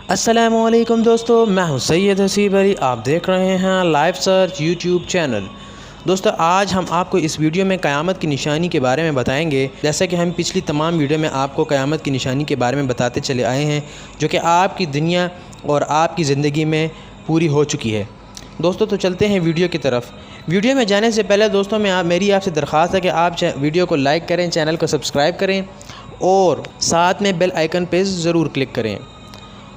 अस्सलामुअलैकुम दोस्तों, मैं हूं सैयद हसीब बरी। आप देख रहे हैं लाइव सर्च यूट्यूब चैनल। दोस्तों, आज हम आपको इस वीडियो में क़यामत की निशानी के बारे में बताएंगे। जैसा कि हम पिछली तमाम वीडियो में आपको क़यामत की निशानी के बारे में बताते चले आए हैं, जो कि आपकी दुनिया और आपकी ज़िंदगी में पूरी हो चुकी है। दोस्तों, तो चलते हैं वीडियो की तरफ। वीडियो में जाने से पहले दोस्तों मेरी आपसे दरख्वास्त है कि आप वीडियो को लाइक करें, चैनल को सब्सक्राइब करें और साथ में बेल आइकन पर ज़रूर क्लिक करें।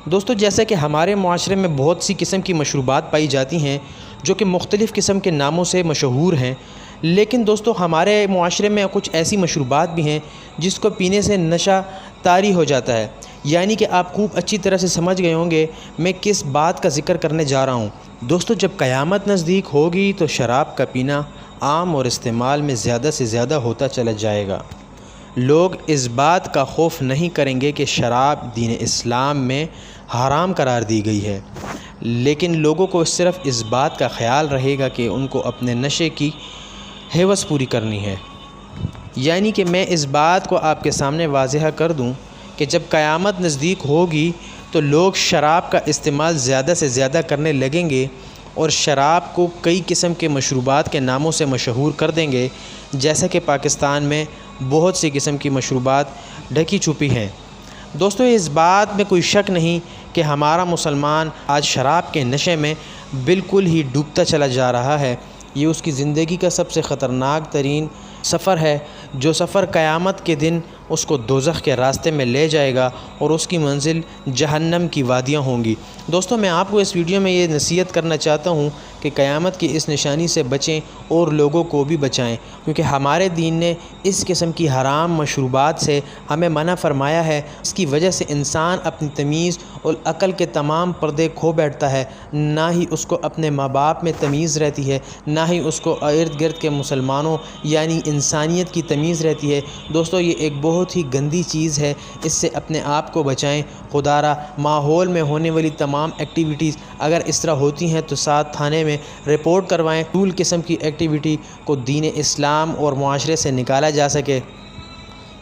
दोस्तों, जैसे कि हमारे माशरे में बहुत सी किस्म की मशरूबात पाई जाती हैं जो कि मुख्तलिफ़ किस्म के नामों से मशहूर हैं, लेकिन दोस्तों हमारे माशरे में कुछ ऐसी मशरूबात भी हैं जिसको पीने से नशा तारी हो जाता है। यानी कि आप खूब अच्छी तरह से समझ गए होंगे मैं किस बात का ज़िक्र करने जा रहा हूँ। दोस्तों, जब क़यामत नज़दीक होगी तो शराब का पीना आम और इस्तेमाल में ज़्यादा से ज़्यादा होता चला जाएगा। लोग इस बात का खौफ नहीं करेंगे कि शराब दीन इस्लाम में हराम करार दी गई है, लेकिन लोगों को सिर्फ़ इस बात का ख़याल रहेगा कि उनको अपने नशे की हेवस पूरी करनी है। यानी कि मैं इस बात को आपके सामने वाज़ेह कर दूं कि जब क़यामत नज़दीक होगी तो लोग शराब का इस्तेमाल ज़्यादा से ज़्यादा करने लगेंगे और शराब को कई किस्म के मशरूबात के नामों से मशहूर कर देंगे। जैसे कि पाकिस्तान में बहुत सी किस्म की मशरूबात ढकी छुपी हैं। दोस्तों, इस बात में कोई शक नहीं कि हमारा मुसलमान आज शराब के नशे में बिल्कुल ही डूबता चला जा रहा है। ये उसकी ज़िंदगी का सबसे ख़तरनाक तरीन सफ़र है, जो सफ़र क़यामत के दिन उसको दोज़ख के रास्ते में ले जाएगा और उसकी मंजिल जहन्नम की वादियाँ होंगी। दोस्तों, मैं आपको इस वीडियो में ये नसीहत करना चाहता हूँ कि क़यामत की इस निशानी से बचें और लोगों को भी बचाएं, क्योंकि हमारे दीन ने इस किस्म की हराम मशरूबात से हमें मना फरमाया है। इसकी वजह से इंसान अपनी तमीज़ और अक़ल के तमाम पर्दे खो बैठता है। ना ही उसको अपने माँ बाप में तमीज़ रहती है, ना ही उसको इर्द गिर्द के मुसलमानों यानी इंसानियत की तमीज़ रहती है। दोस्तों, ये एक बहुत ही गंदी चीज़ है, इससे अपने आप को बचाएं। खुदारा माहौल में होने वाली तमाम एक्टिविटीज़ अगर इस तरह होती हैं तो साथ थाने में रिपोर्ट करवाएं। टूल किस्म की एक्टिविटी को दीन इस्लाम और मुआशरे से निकाला जा सके,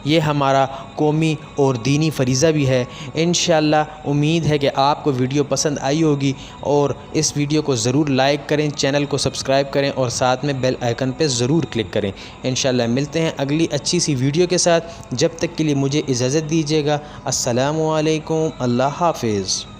ये हमारा कौमी और दीनी फ़रीज़ा भी है। इंशाअल्लाह उम्मीद है कि आपको वीडियो पसंद आई होगी और इस वीडियो को ज़रूर लाइक करें, चैनल को सब्सक्राइब करें और साथ में बेल आइकन पे ज़रूर क्लिक करें। इंशाअल्लाह मिलते हैं अगली अच्छी सी वीडियो के साथ। जब तक के लिए मुझे इजाज़त दीजिएगा। अस्सलामु अलैकुम, अल्लाह हाफ़िज़।